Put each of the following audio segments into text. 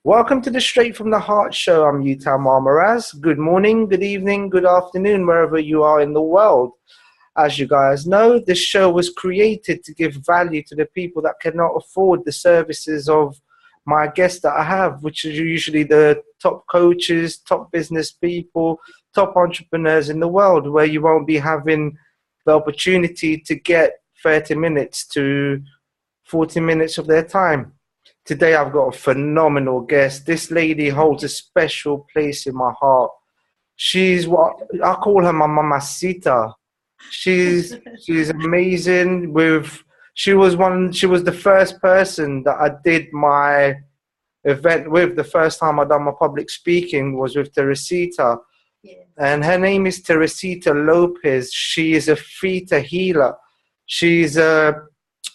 Welcome to the Straight from the Heart show. I'm Yuta Marmaraz. Good morning, good evening, good afternoon, wherever you are in the world. As you guys know, this show was created to give value to the people that cannot afford the services of my guests that I have, which is usually the top coaches, top business people, top entrepreneurs in the world, where you won't be having the opportunity to get 30 minutes to 40 minutes of their time. Today I've got a phenomenal guest. This lady holds a special place in my heart. She's what I call her my mamacita. She's amazing. She was the first person that I did my event with. The first time I done my public speaking was with Teresita. Yes. And her name is Teresita Lopez. She is a theta healer. She's a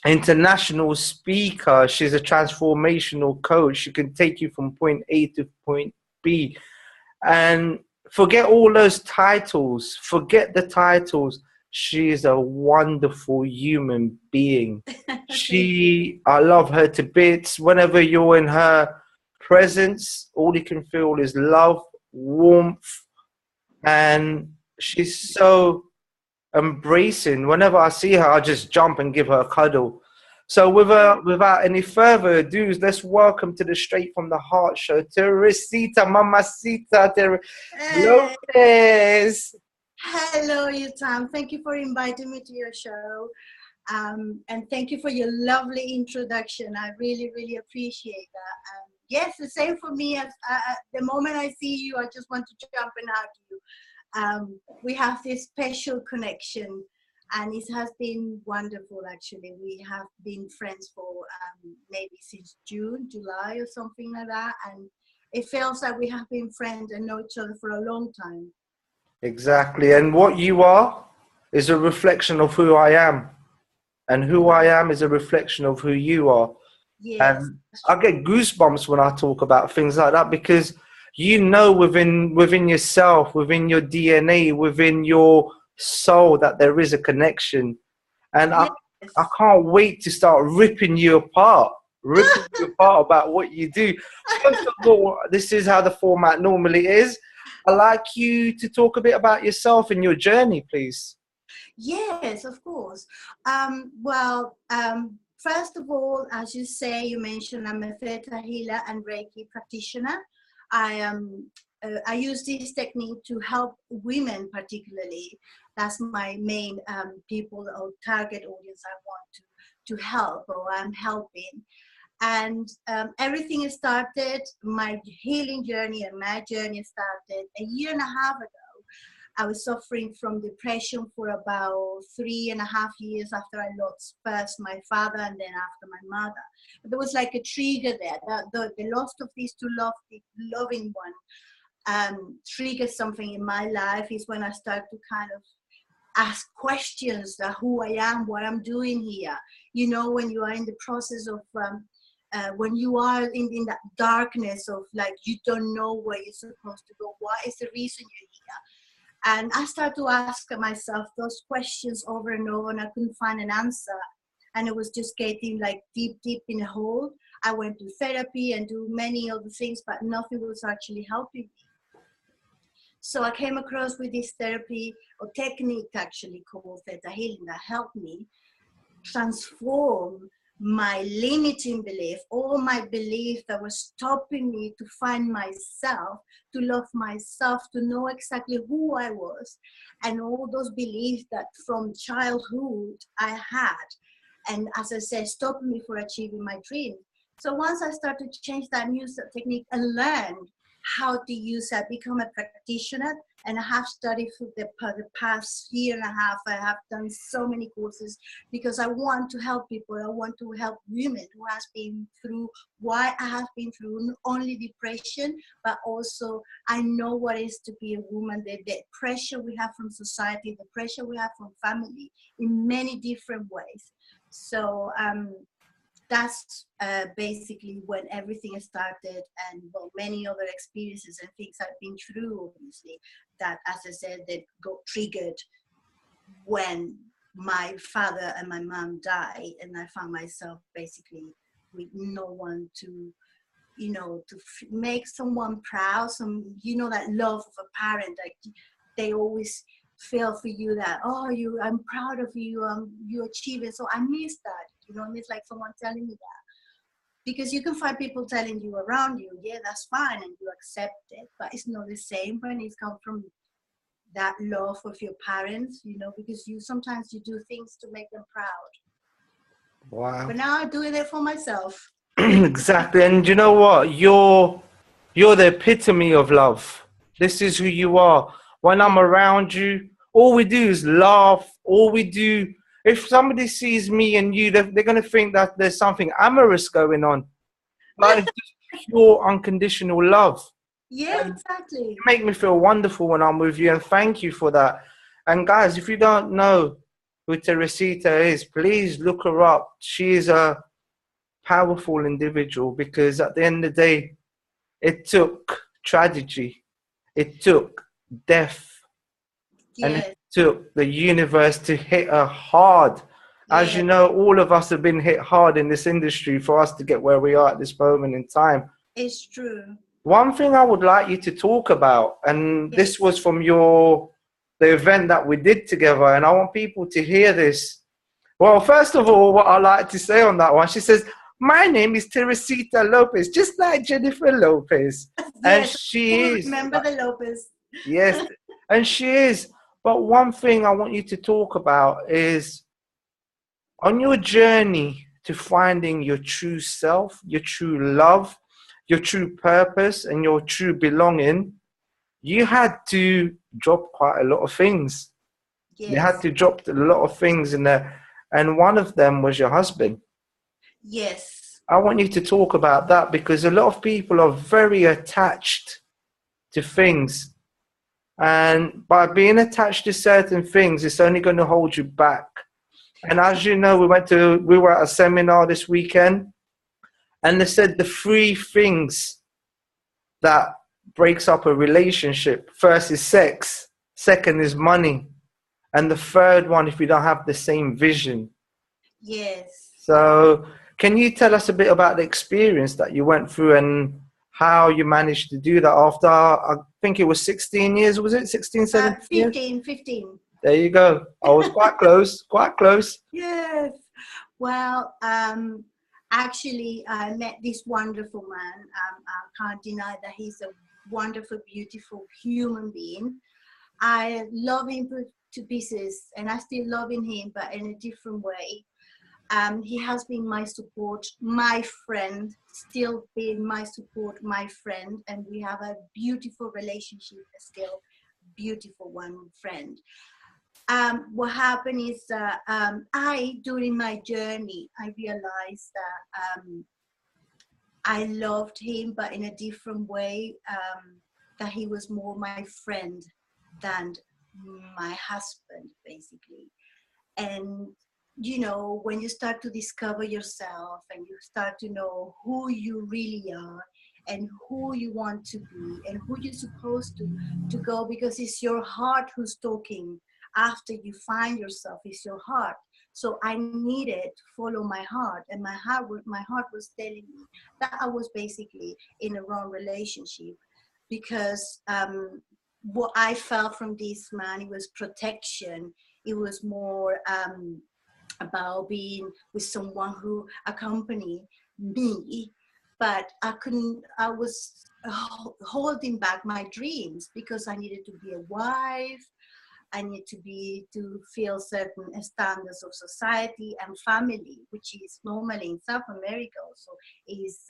international speaker. She's a transformational coach. She can take you from point A to point B. And forget all those titles. Forget the titles. She is a wonderful human being. I love her to bits. Whenever you're in her presence, all you can feel is love, warmth, and she's so embracing. Whenever I see her, I just jump and give her a cuddle. So without any further ado, let's welcome to the Straight from the Heart show, Teresita, Mamacita, Hey. Lopez. Hello, Yutam. Thank you for inviting me to your show. And thank you for your lovely introduction. I really, really appreciate that. Yes, the same for me. As the moment I see you, I just want to jump and hug you. We have this special connection, and it has been wonderful, actually. We have been friends for maybe since June, July, or something like that. And it feels like we have been friends and know each other for a long time. Exactly. And what you are is a reflection of who I am. And who I am is a reflection of who you are. Yes. And I get goosebumps when I talk about things like that, because you know within yourself, within your DNA, within your soul, that there is a connection. And I Yes. can't wait to start ripping you apart about what you do. First of all, this is how the format normally is. I'd like you to talk a bit about yourself and your journey, please. Yes, of course. First of all, as you say, you mentioned I'm a theta healer and Reiki practitioner. I use this technique to help women, particularly. That's my main people or target audience I want to help, or I'm helping. And everything started, my healing journey and my journey started a year and a half ago. I was suffering from depression for about 3.5 years after I lost first my father and then after my mother. But there was like a trigger there. The loss of these two loving ones triggered something in my life. Is when I started to kind of ask questions that who I am, what I'm doing here. You know, when you are in the process of when you are in that darkness of like you don't know where you're supposed to go. What is the reason you're here? And I started to ask myself those questions over and over, and I couldn't find an answer. And it was just getting like deep in a hole. I went to therapy and do many other things, but nothing was actually helping me. So I came across with this therapy or technique actually called ThetaHealing that helped me transform my limiting belief, all my belief that was stopping me to find myself, to love myself, to know exactly who I was, and all those beliefs that from childhood I had, and as I said, stopping me from achieving my dream. So once I started to change that new technique and learn how to use it, become a practitioner, and I have studied for the past year and a half. I have done so many courses because I want to help people. I want to help women who has been through what I have been through, not only depression, but also I know what it is to be a woman, the pressure we have from society, the pressure we have from family in many different ways. So that's basically when everything started, and well, many other experiences and things I've been through, obviously, that, as I said, that got triggered when my father and my mom died, and I found myself basically with no one to you know, to make someone proud, you know, that love of a parent, like they always feel for you that, oh, I'm proud of you, you achieve it. So I miss that, you know, I miss like someone telling me that. Because you can find people telling you around you, yeah, that's fine, and you accept it, but it's not the same when it's come from that love of your parents, you know, because sometimes you do things to make them proud. Wow. But now I'm doing it for myself. Exactly. And you know what? You're the epitome of love. This is who you are. When I'm Yeah. around you, all we do is laugh. All we do, if somebody sees me and you, they're going to think that there's something amorous going on. Like just pure unconditional love. Yeah, And exactly. you make me feel wonderful when I'm with you, and thank you for that. And guys, if you don't know who Teresita is, please look her up. She is a powerful individual, because at the end of the day, it took tragedy, it took death, and it Yes, took the universe to hit her hard. As yeah, you know, all of us have been hit hard in this industry for us to get where we are at this moment in time. it's true. One thing I would like you to talk about, and this Yes. was from the event that we did together, and I want people to hear this. Well, first of all, what I like to say on that one, she says, "My name is Teresita Lopez, just like Jennifer Lopez," and Yes, she who is. remember the Lopez? Yes, and she is. But one thing I want you to talk about is on your journey to finding your true self, your true love, your true purpose, and your true belonging. You had to drop quite a lot of things. You had Yes, to drop a lot of things in there, and one of them was your husband. yes, I want you to talk about that, because a lot of people are very attached to things. And by being attached to certain things, it's only going to hold you back. And as you know, we were at a seminar this weekend, and they said the three things that breaks up a relationship. First is sex, second is money, and the third one, if you don't have the same vision. yes. So can you tell us a bit about the experience that you went through and how you managed to do that after, I think it was 16 years, was it? 16, 17 years? 15, 15. There you go. I was quite close, quite close. Yes. Well, actually, I met this wonderful man. I can't deny that he's a wonderful, beautiful human being. I love him to pieces, and I still loving him, but in a different way. He has been my support, my friend, still being my support, my friend, and we have a beautiful relationship, still beautiful one friend. What happened is during my journey, I realized that I loved him, but in a different way, that he was more my friend than my husband, basically. And, you know, when you start to discover yourself and you start to know who you really are and who you want to be and who you're supposed to go, because it's your heart who's talking after you find yourself, it's your heart. So I needed to follow my heart, and my heart was telling me that I was basically in a wrong relationship, because what I felt from this man, it was protection. It was more about being with someone who accompanied me, but I was holding back my dreams because I needed to be a wife. I need to feel certain standards of society and family, which is normally in South America also is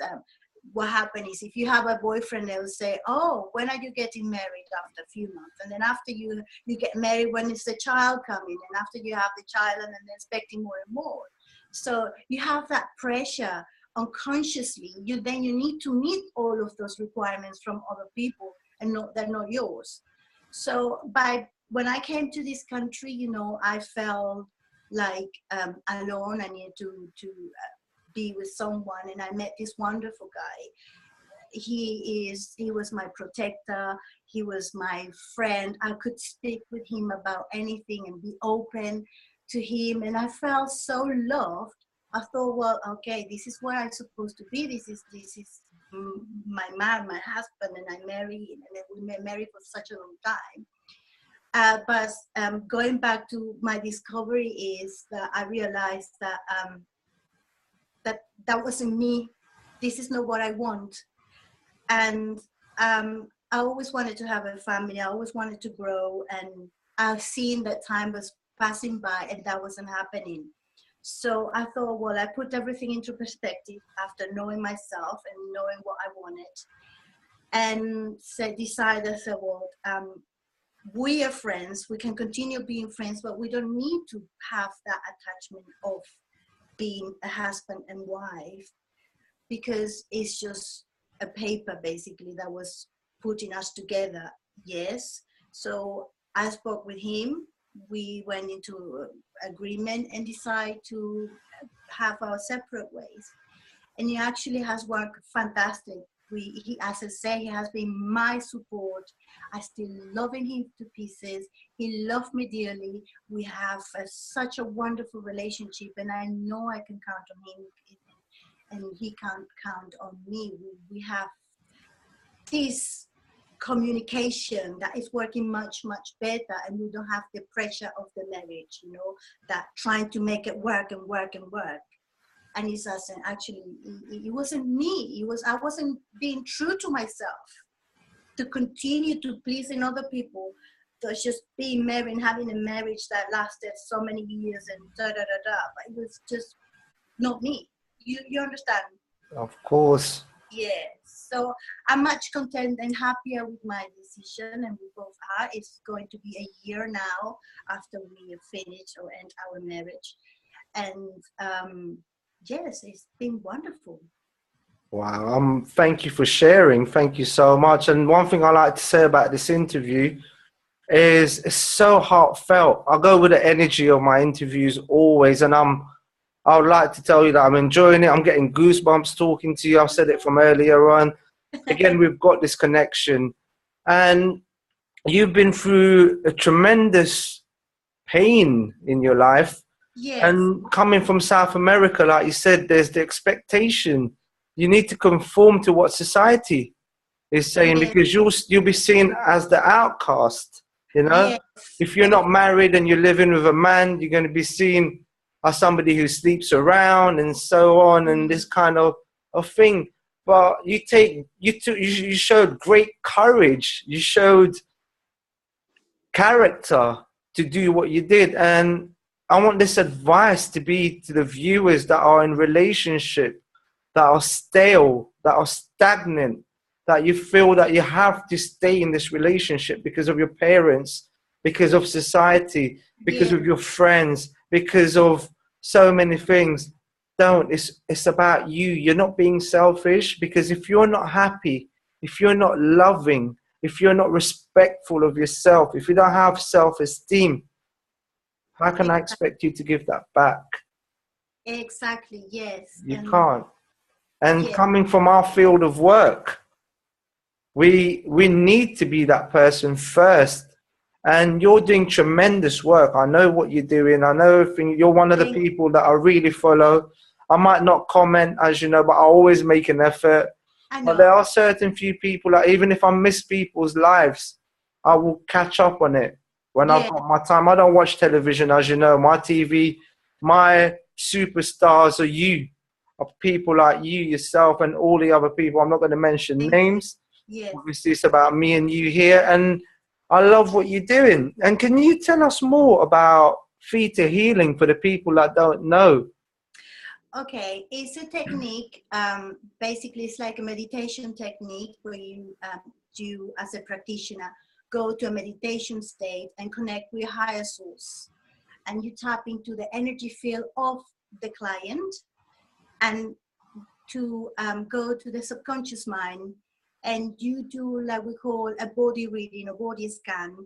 what happens is if you have a boyfriend, they'll say, oh, when are you getting married? After a few months. And then after you get married, when is the child coming? And after you have the child, and then expecting more and more. So you have that pressure unconsciously. You need to meet all of those requirements from other people, and they're not yours. So when I came to this country, you know, I felt like alone. I needed to be with someone, and I met this wonderful guy. He was my protector. He was my friend. I could speak with him about anything and be open to him, and I felt so loved. I thought, well, okay, this is where I'm supposed to be. This is my husband, and I married, and then we were married for such a long time. But going back to my discovery is that I realized that that wasn't me. This is not what I want. And I always wanted to have a family. I always wanted to grow, and I've seen that time was passing by and that wasn't happening. So I thought, well, I put everything into perspective after knowing myself and knowing what I wanted, and decided, so, well, we are friends. We can continue being friends, but we don't need to have that attachment of being a husband and wife, because it's just a paper basically that was putting us together. Yes. So I spoke with him. We went into agreement and decided to have our separate ways. And he actually has worked fantastic. He, as I say, he has been my support. I still loving him to pieces. He loved me dearly. We have such a wonderful relationship, and I know I can count on him, and he can count on me. We have this communication that is working much, much better, and we don't have the pressure of the marriage, you know, that trying to make it work and work and work. And he says, actually, it wasn't me. I wasn't being true to myself to continue to pleasing other people. So it's just being married and having a marriage that lasted so many years and da da da da. But it was just not me. You understand? Of course. Yeah. So I'm much content and happier with my decision, and we both are. It's going to be a year now after we finish or end our marriage. And yes, it's been wonderful. Wow. Thank you for sharing. Thank you so much. And one thing I like to say about this interview is it's so heartfelt. I go with the energy of my interviews always, and I would like to tell you that I'm enjoying it. I'm getting goosebumps talking to you. I said it from earlier on. Again, we've got this connection, and you've been through a tremendous pain in your life. Yes. And coming from South America, like you said, there's the expectation. You need to conform to what society is saying, Yes. because you'll be seen as the outcast. You know, Yes. if you're not married and you're living with a man, you're going to be seen as somebody who sleeps around and so on, and this kind of thing. But you showed great courage. You showed character to do what you did. And I want this advice to be to the viewers that are in relationship, that are stale, that are stagnant, that you feel that you have to stay in this relationship because of your parents, because of society, because of your friends, because of so many things. Don't. It's about you. You're not being selfish, because if you're not happy, if you're not loving, if you're not respectful of yourself, if you don't have self-esteem, how can I expect you to give that back? Exactly, yes. You can't. And yes. Coming from our field of work, we need to be that person first. And you're doing tremendous work. I know what you're doing. I know everything. You're one of the people that I really follow. I might not comment, as you know, but I always make an effort. But there are certain few people that even if I miss people's lives, I will catch up on it when I've got my time. I don't watch television, as you know. My TV, my superstars are you, are people like you, yourself, and all the other people. I'm not going to mention names. Yes. Obviously, it's about me and you here, and I love what you're doing. And can you tell us more about ThetaHealing for the people that don't know? Okay, it's a technique. Basically, it's like a meditation technique where you do, as a practitioner, go to a meditation state and connect with your higher source. And you tap into the energy field of the client, and to go to the subconscious mind, and you do, like we call, a body reading, a body scan.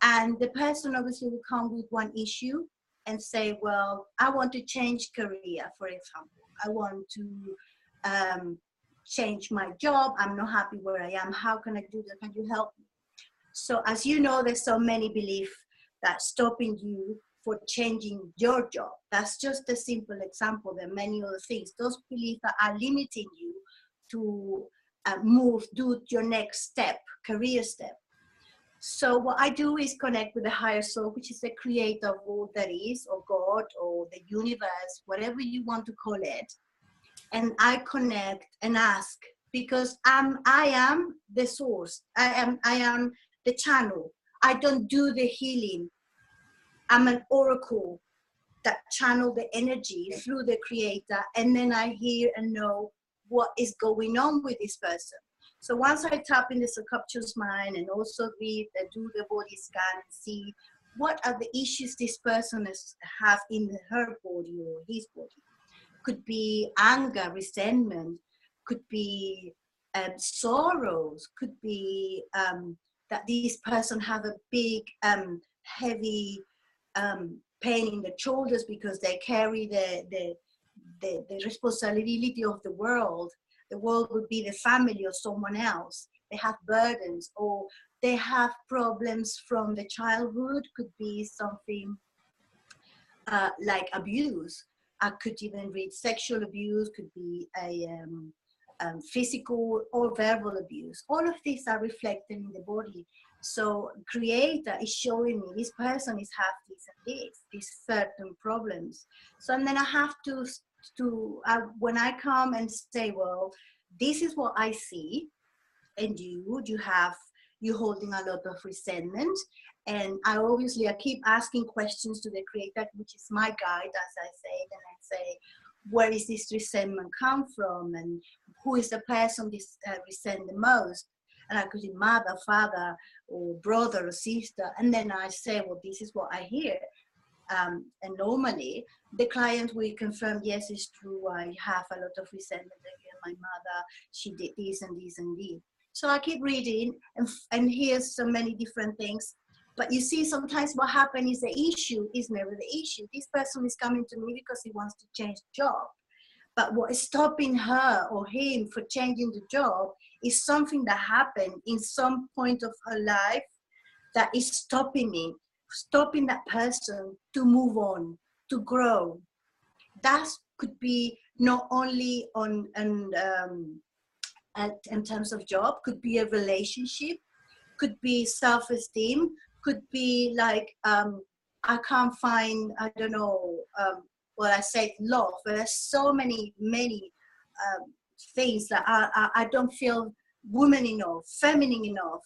And the person obviously will come with one issue and say, well, I want to change career, for example. I want to change my job. I'm not happy where I am. How can I do that? Can you help me? So as you know, there's so many beliefs that stopping you for changing your job. That's just a simple example. There are many other things. Those beliefs that are limiting you to do your next step, career step. So what I do is connect with the higher soul, which is the creator of all that is, or God, or the universe, whatever you want to call it. And I connect and ask, because I am the source. I am the channel. I don't do the healing. I'm an oracle that channel the energy through the creator, and then I hear and know what is going on with this person. So once I tap in the subconscious mind and also read and do the body scan and see what are the issues this person have in her body or his body. Could be anger, resentment, could be sorrows, could be that this person have a big, heavy pain in the shoulders because they carry the responsibility of the world. The world would be the family or someone else. They have burdens, or they have problems from the childhood. Could be something like abuse. I could even read sexual abuse, could be a physical or verbal abuse. All of these are reflected in the body. So creator is showing me this person is have this and this, these certain problems. So and then I have to when I come and say, well, this is what I see, and you holding a lot of resentment. And I keep asking questions to the creator, which is my guide, as I say. And I say, where is this resentment come from? And who is the person this resent the most? And I could be mother, father, or brother or sister. And then I say, well, this is what I hear. And normally the client will confirm, yes, it's true. I have a lot of resentment against my mother. She did this and this and this. So I keep reading and hear so many different things. But you see, sometimes what happens is the issue is never the issue. This person is coming to me because he wants to change the job. But what is stopping her or him for changing the job is something that happened in some point of her life that is stopping that person to move on, to grow. That could be not only in terms of job, could be a relationship, could be self-esteem, could be like, I can't find, I don't know, I said love, but there's so many things that I don't feel woman enough, feminine enough.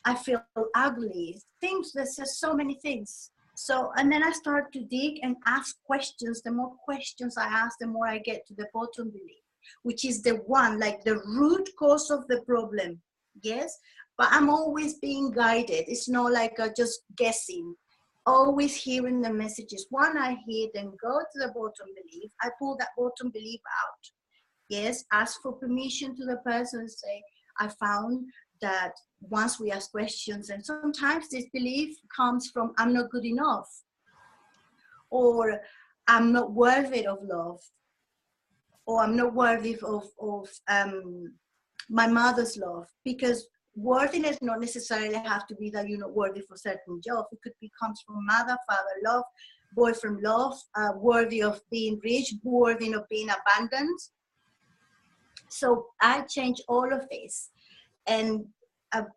I feel ugly, things, there's just so many things. So, and then I start to dig and ask questions. The more questions I ask, the more I get to the bottom belief, which is the one, like the root cause of the problem. Yes, but I'm always being guided. It's not like just guessing, always hearing the messages. One I hear, then go to the bottom belief. I pull that bottom belief out. Yes, ask for permission to the person and say, I found that once we ask questions, and sometimes this belief comes from I'm not good enough, or I'm not worthy of love, or I'm not worthy of my mother's love. Because worthiness not necessarily have to be that you're not worthy for certain job. It could be comes from mother, father love, boyfriend love, worthy of being rich, worthy of being abundant. So I change all of this. And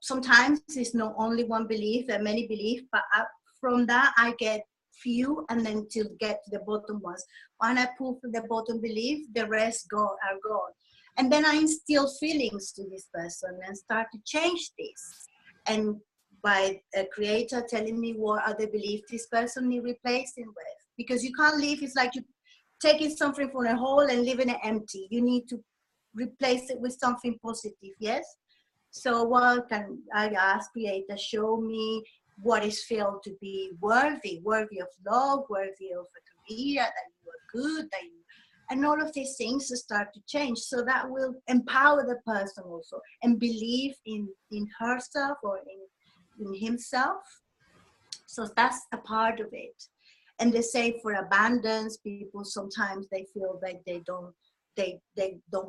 sometimes it's not only one belief, there are many beliefs, but from that I get few, and then to get to the bottom ones. When I pull from the bottom belief, the rest are gone. And then I instill feelings to this person and start to change this. And by a creator telling me what are the beliefs this person needs replacing with. Because you can't live, it's like you taking something from a hole and leaving it empty. You need to replace it with something positive, yes? So what can I ask creator, show me what is felt to be worthy of love, worthy of a career, that you are good, that you, and all of these things start to change. So that will empower the person also and believe in herself or in himself. So that's a part of it. And the same for abundance. People sometimes they feel like they don't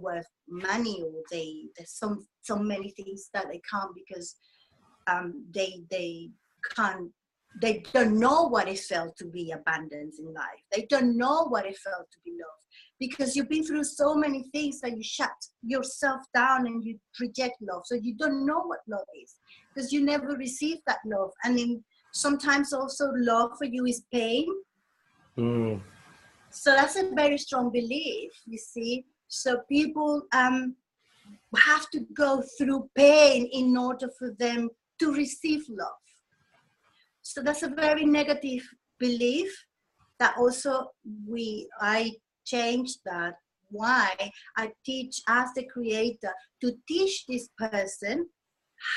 worth money, or there's so many things that they can't, because they can't They don't know what it felt to be abandoned in life. They don't know what it felt to be loved, because you've been through so many things that you shut yourself down and you reject love. So you don't know what love is, because you never received that love. And then sometimes also love for you is pain. Mm. So that's a very strong belief, you see. So people have to go through pain in order for them to receive love. So that's a very negative belief that also I changed that. Why? I teach as the creator to teach this person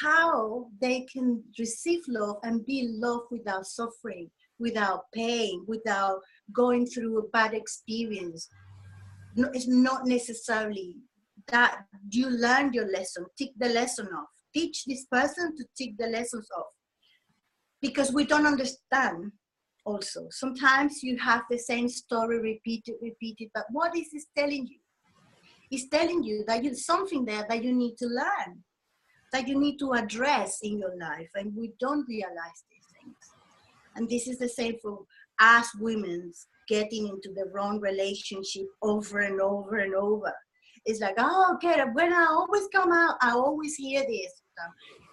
how they can receive love and be loved without suffering, without pain, without going through a bad experience. No, it's not necessarily that you learn your lesson, take the lesson off. Teach this person to take the lessons off. Because we don't understand also. Sometimes you have the same story repeated, but what is it telling you? It's telling you that there's something there that you need to learn, that you need to address in your life, and we don't realize these things. And this is the same for us women getting into the wrong relationship over and over and over. It's like, oh, okay, when I always come out, I always hear this.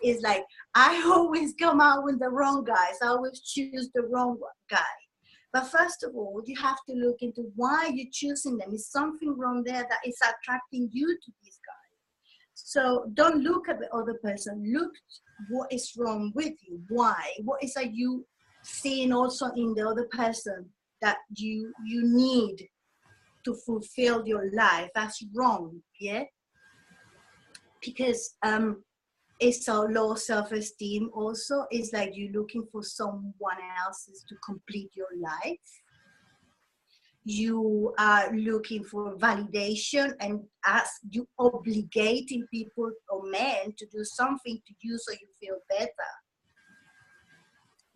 It's like, I always come out with the wrong guys. I always choose the wrong guy. But first of all, you have to look into why you're choosing them. Is something wrong there that is attracting you to this guy? So don't look at the other person. Look what is wrong with you. Why? What is that you seeing also in the other person that you need to fulfill your life? That's wrong, yeah? Because it's a low self-esteem also. It's like you're looking for someone else's to complete your life. You are looking for validation, and as you obligating people or men to do something to you so you feel better.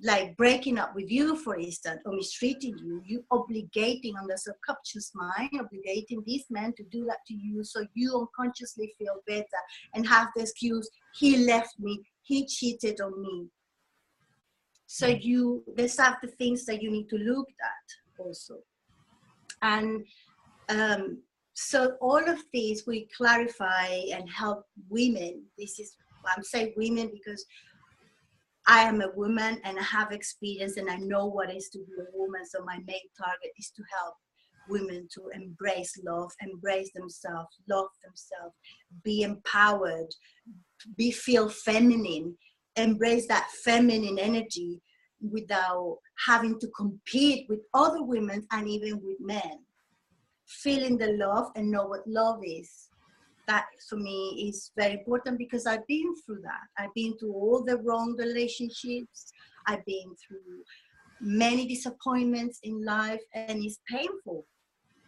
Like breaking up with you, for instance, or mistreating you, you obligating on the subconscious mind, obligating this man to do that to you so you unconsciously feel better and have the excuse, he left me, he cheated on me. So these are the things that you need to look at also. And so all of these we clarify and help women. This is, I'm saying women because I am a woman and I have experience and I know what it is to be a woman. So my main target is to help women to embrace love, embrace themselves, love themselves, be empowered, feel feminine, embrace that feminine energy without having to compete with other women and even with men. Feeling the love and know what love is. That for me is very important because I've been through that. I've been through all the wrong relationships. I've been through many disappointments in life, and it's painful.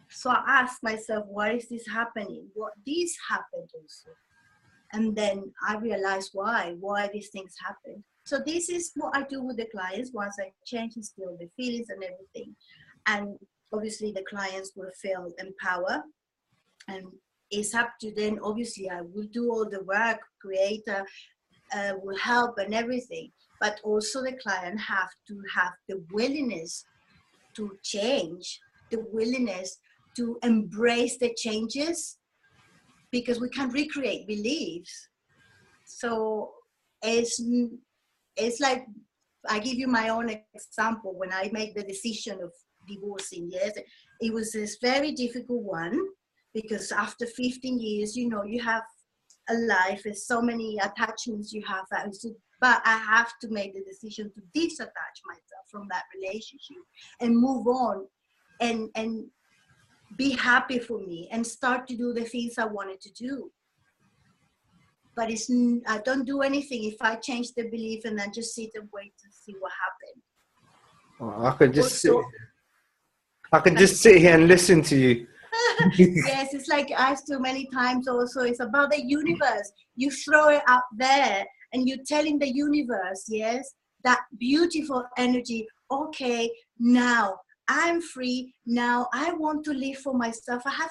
So I ask myself, why is this happening? What this happened also? And then I realized why these things happen. So this is what I do with the clients once I change and still the feelings and everything. And obviously the clients will feel empowered, and it's up to them. Obviously I will do all the work, creator will help and everything, but also the client have to have the willingness to change, the willingness to embrace the changes, because we can recreate beliefs. So it's like, I give you my own example. When I made the decision of divorcing, yes, it was this very difficult one, because after 15 years, you know, you have a life, there's so many attachments you have, but I have to make the decision to disattach myself from that relationship and move on and be happy for me and start to do the things I wanted to do. But I don't do anything if I change the belief and then just sit and wait to see what happened. Oh, I can just sit here and listen to you. Yes, it's like asked too many times also. It's about the universe. You throw it out there and you're telling the universe, yes, that beautiful energy, okay, now I'm free. Now I want to live for myself. I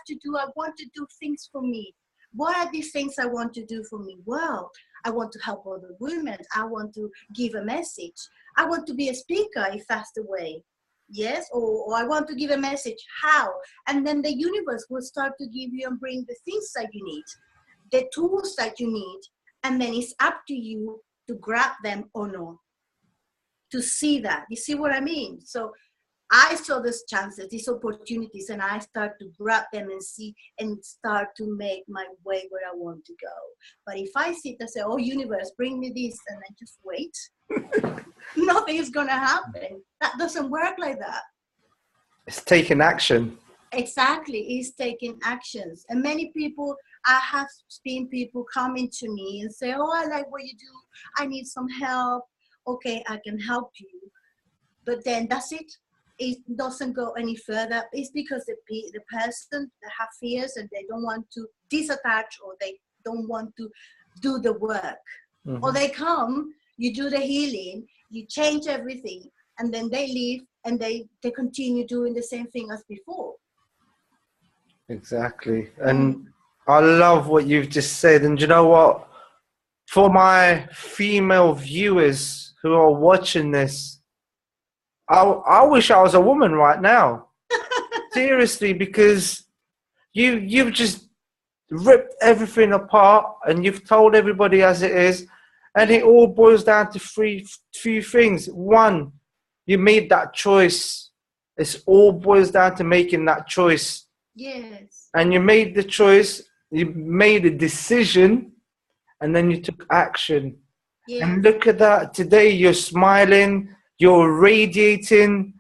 want to do things for me. What are these things I want to do for me? Well, I want to help other women. I want to give a message. I want to be a speaker if that's the way. Yes, or I want to give a message. How? And then the universe will start to give you and bring the things that you need, the tools that you need. And then it's up to you to grab them or not, to see that. You see what I mean? So I saw these chances, these opportunities, and I start to grab them and see and start to make my way where I want to go. But if I sit and say, oh, universe, bring me this, and then just wait, nothing is going to happen. That doesn't work like that. It's taking action. Exactly, it's taking actions. And many people, I have seen people coming to me and say, oh, I like what you do. I need some help. Okay, I can help you. But then that's it. It doesn't go any further. It's because the person that have fears and they don't want to disattach, or they don't want to do the work. Or they come, you do the healing, you change everything, and then they leave and they continue doing the same thing as before. Exactly. And I love what you've just said. And you know what? For my female viewers who are watching this, I wish I was a woman right now. Seriously, because you've just ripped everything apart and you've told everybody as it is, and it all boils down to three things. One, you made that choice. It's all boils down to making that choice. Yes. And you made the choice, you made a decision, and then you took action. Yes. And look at that. Today you're smiling, you're radiating,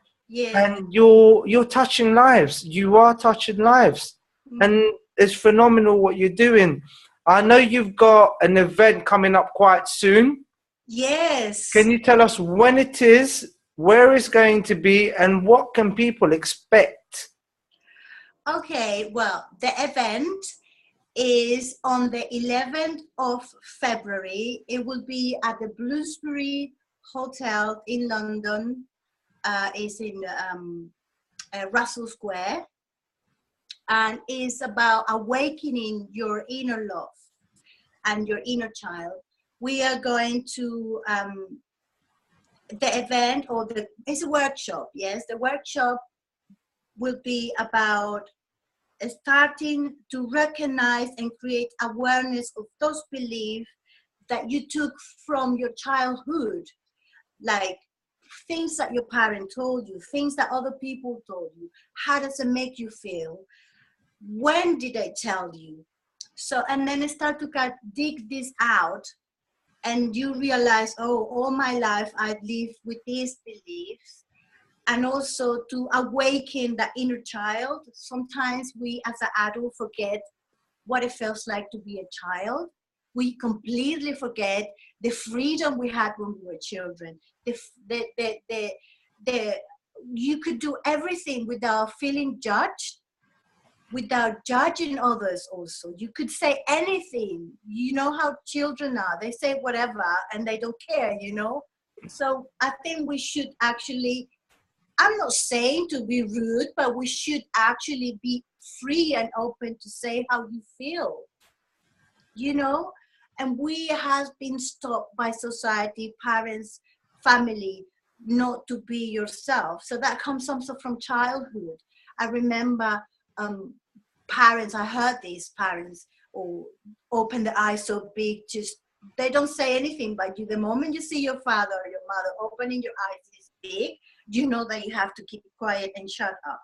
and you're touching lives. You are touching lives. And it's phenomenal what you're doing. I know you've got an event coming up quite soon. Yes. Can you tell us when it is, where it's going to be, and what can people expect? Okay, well, the event is on the 11th of February. It will be at the Bloomsbury Hotel in London. It's in Russell Square. And it's about awakening your inner love and your inner child. We are going to, the event, or it's a workshop, yes. The workshop will be about starting to recognize and create awareness of those beliefs that you took from your childhood, like things that your parent told you, things that other people told you. How does it make you feel? When did they tell you? So, and then start to dig this out, and you realize, oh, all my life I've lived with these beliefs. And also to awaken the inner child. Sometimes we as an adult forget what it feels like to be a child. We completely forget the freedom we had when we were children. You could do everything without feeling judged, without judging others also. You could say anything. You know how children are. They say whatever and they don't care, you know. So I think we should actually, I'm not saying to be rude, but we should actually be free and open to say how you feel, you know? And we have been stopped by society, parents, family, not to be yourself. So that comes also from childhood. I remember parents, I heard these parents open the eyes so big, just, they don't say anything, but the moment you see your father or your mother opening your eyes this big, you know that you have to keep quiet and shut up.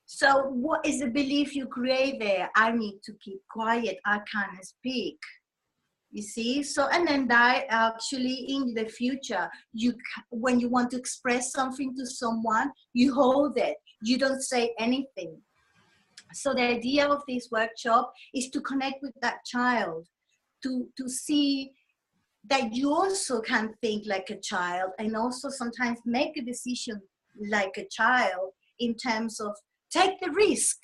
So what is the belief you create there? I need to keep quiet. I can't speak. You see? So, and then that actually in the future, when you want to express something to someone, you hold it. You don't say anything. So the idea of this workshop is to connect with that child, to see that you also can think like a child, and also sometimes make a decision like a child in terms of take the risk.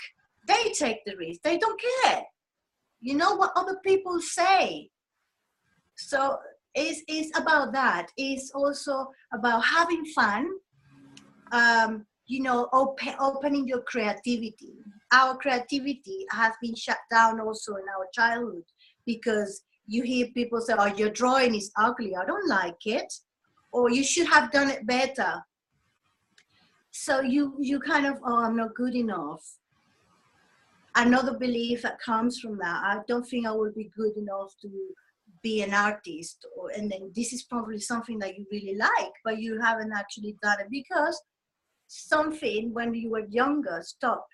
They take the risk. They don't care. You know what other people say. So it's about that. It's also about having fun, opening your creativity. Our creativity has been shut down also in our childhood, because you hear people say, oh, your drawing is ugly, I don't like it, or you should have done it better. So you kind of, oh, I'm not good enough. Another belief that comes from that, I don't think I will be good enough to be an artist, and then this is probably something that you really like, but you haven't actually done it because something when you were younger stopped,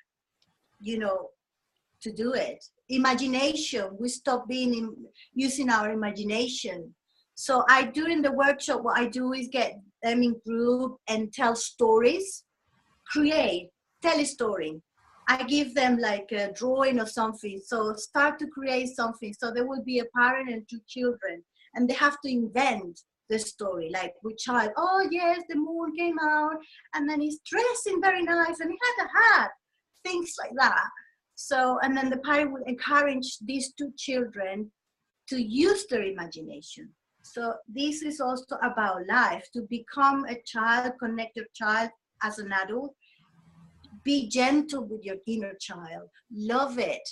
to do it. Imagination, we stop using our imagination. So during the workshop, what I do is get them in group and tell stories, tell a story. I give them like a drawing or something. So start to create something. So there will be a parent and two children, and they have to invent the story. Like with child, oh yes, the moon came out, and then he's dressing very nice, and he had a hat, things like that. So, and then the parent will encourage these two children to use their imagination. So this is also about life, to become a child, connect your child as an adult. Be gentle with your inner child. Love it.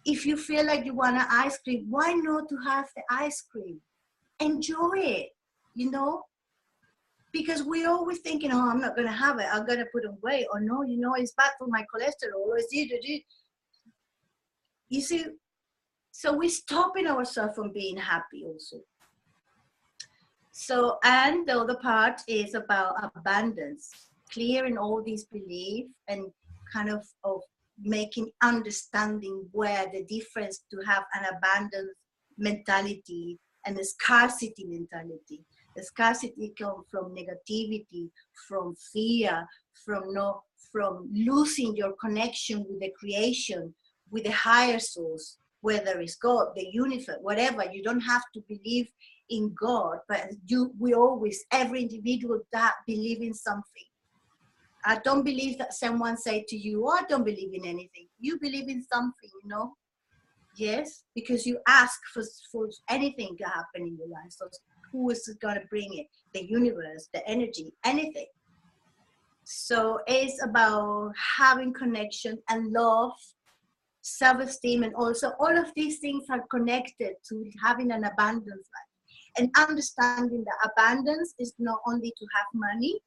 If you feel like you want an ice cream, why not to have the ice cream? Enjoy it, because we're always thinking, oh, I'm not going to have it, I'm going to put it away, or no, it's bad for my cholesterol, or it's you see. So we're stopping ourselves from being happy also. So, and the other part is about abundance, clearing all these beliefs and kind of making understanding where the difference to have an abundance mentality and a scarcity mentality. The scarcity comes from negativity, from fear, from losing your connection with the creation, with the higher source, whether it's God, the universe, whatever. You don't have to believe in God, but every individual that believe in something. I don't believe that someone say to you, oh, I don't believe in anything. You believe in something, Yes, because you ask for anything to happen in your life. So who is going to bring it? The universe, the energy, anything. So it's about having connection and love, self-esteem, and also all of these things are connected to having an abundance life. And understanding that abundance is not only to have money,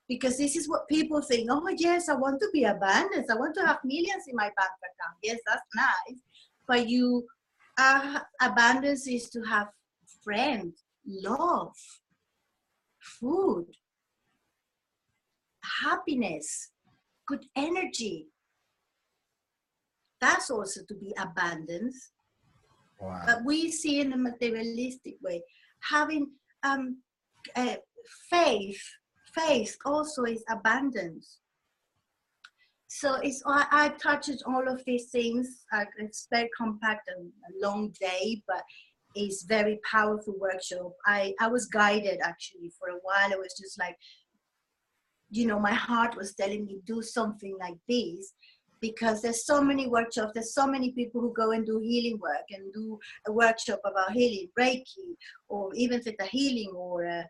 because this is what people think, oh yes, I want to be abundant, I want to have millions in my bank account. Yes, that's nice, but abundance is to have friends, love, food, happiness, good energy. That's also to be abundance. Wow. But we see in a materialistic way, having faith also is abundance. So I touched all of these things. It's very compact and a long day, but it's very powerful workshop. I was guided actually for a while. I was just like, my heart was telling me do something like this, because there's so many workshops, there's so many people who go and do healing work and do a workshop about healing, Reiki, or even ThetaHealing, or an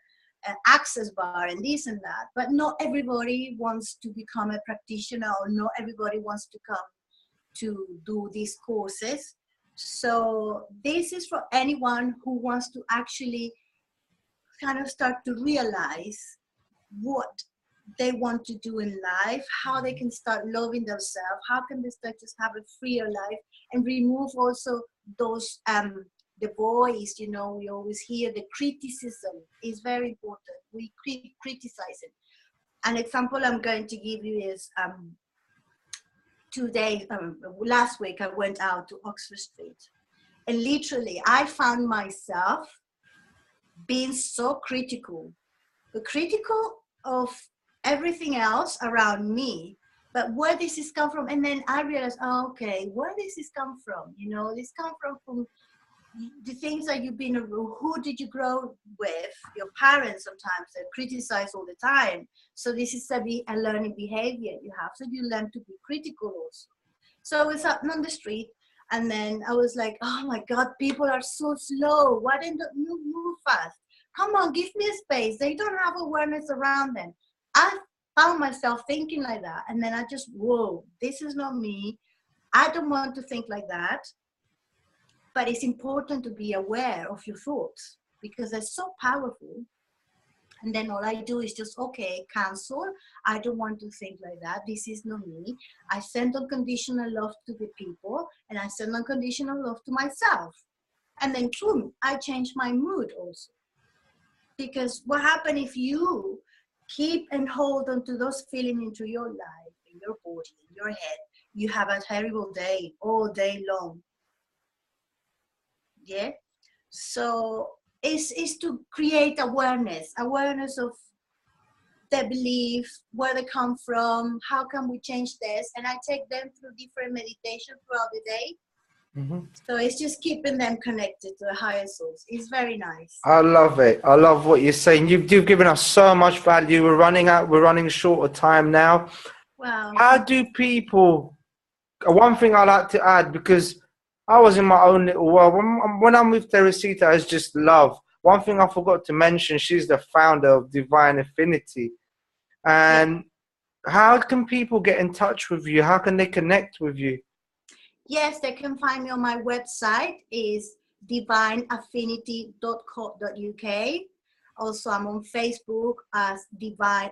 access bar and this and that. But not everybody wants to become a practitioner, or not everybody wants to come to do these courses. So this is for anyone who wants to actually kind of start to realize what they want to do in life, how they can start loving themselves, how can they start to have a freer life, and remove also those the voice. We always hear the criticism is very important. We criticize it. An example I'm going to give you is 2 days last week I went out to Oxford Street, and literally I found myself being so critical of everything else around me, but where this is come from. And then I realized, oh, okay, where does this come from? This come from the things that you've been, who did you grow with? Your parents sometimes they criticize all the time. So this is a learning behavior you have. So you learn to be critical also. So I was up on the street, and then I was like, oh my God, people are so slow. Why don't you move fast? Come on, give me a space. They don't have awareness around them. I found myself thinking like that. And then I just, whoa, this is not me. I don't want to think like that. But it's important to be aware of your thoughts because they're so powerful. And then all I do is just, okay, cancel. I don't want to think like that. This is not me. I send unconditional love to the people, and I send unconditional love to myself. And then, boom, I change my mood also. Because what happens if you keep and hold on to those feelings into your life, in your body, in your head, you have a terrible day all day long. Yeah? So it's to create awareness of their beliefs, where they come from, how can we change this, and I take them through different meditations throughout the day. So it's just keeping them connected to the higher source. It's very nice. I love it. I love what you're saying. You've given us so much value. We're running short of time now. Wow. How do people, one thing I like to add, because I was in my own little world. When I'm with Teresita, it's just love. One thing I forgot to mention, she's the founder of Divine Affinity. And how can people get in touch with you? How can they connect with you? Yes, they can find me on my website, is divineaffinity.co.uk. Also, I'm on Facebook as Divine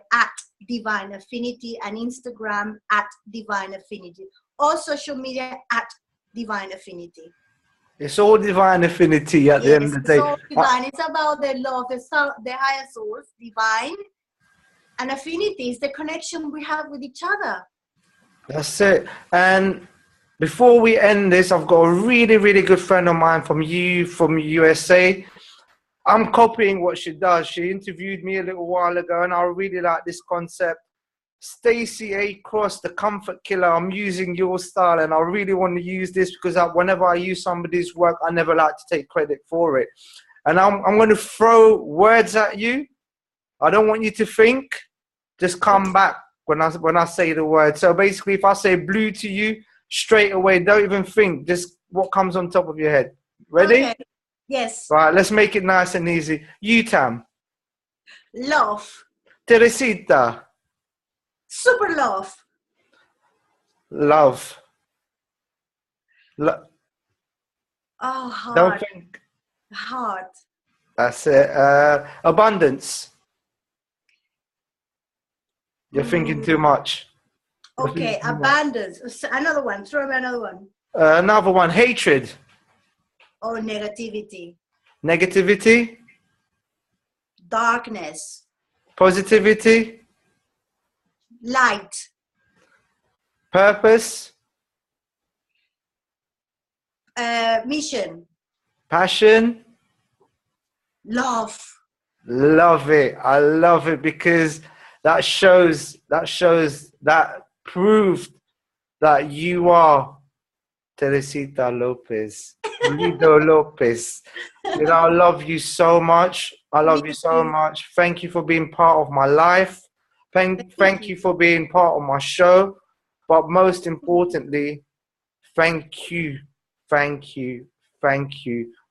Affinity, and Instagram at Divine Affinity. All social media at Divine Affinity. It's all Divine Affinity at the end of the day. It's all divine. It's about the love, the higher source, divine. And affinity is the connection we have with each other. That's it. And before we end this, I've got a really, really good friend of mine from USA. I'm copying what she does. She interviewed me a little while ago, and I really like this concept. Stacey A. Cross, the comfort killer. I'm using your style, and I really want to use this because whenever I use somebody's work, I never like to take credit for it. And I'm going to throw words at you. I don't want you to think. Just come back when I say the word. So basically, if I say blue to you, straight away, don't even think. Just what comes on top of your head. Ready? Okay. Yes. Right, let's make it nice and easy. Utam. Love. Teresita. Super love. Love. Oh, heart. Don't think. Heart. That's it. Abundance. You're thinking too much. Okay, abundance. Another one. Throw me another one. Another one. Hatred. Oh, negativity. Negativity. Darkness. Positivity. Light. Purpose. Mission. Passion. Love. Love it. I love it because that proved that you are Teresita Lopez. Pulido Lopez. You know, I love you so much. I love you so much. Thank you for being part of my life. Thank you for being part of my show. But most importantly, thank you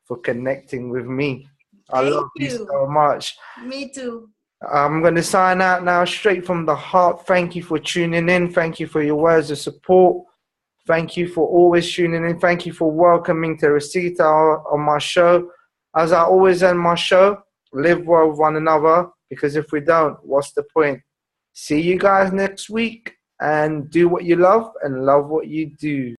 for connecting with me. I love you so much. Me too. I'm going to sign out now straight from the heart. Thank you for tuning in. Thank you for your words of support. Thank you for always tuning in. Thank you for welcoming Teresita on my show. As I always end my show, live well with one another, because if we don't, what's the point? See you guys next week, and do what you love and love what you do.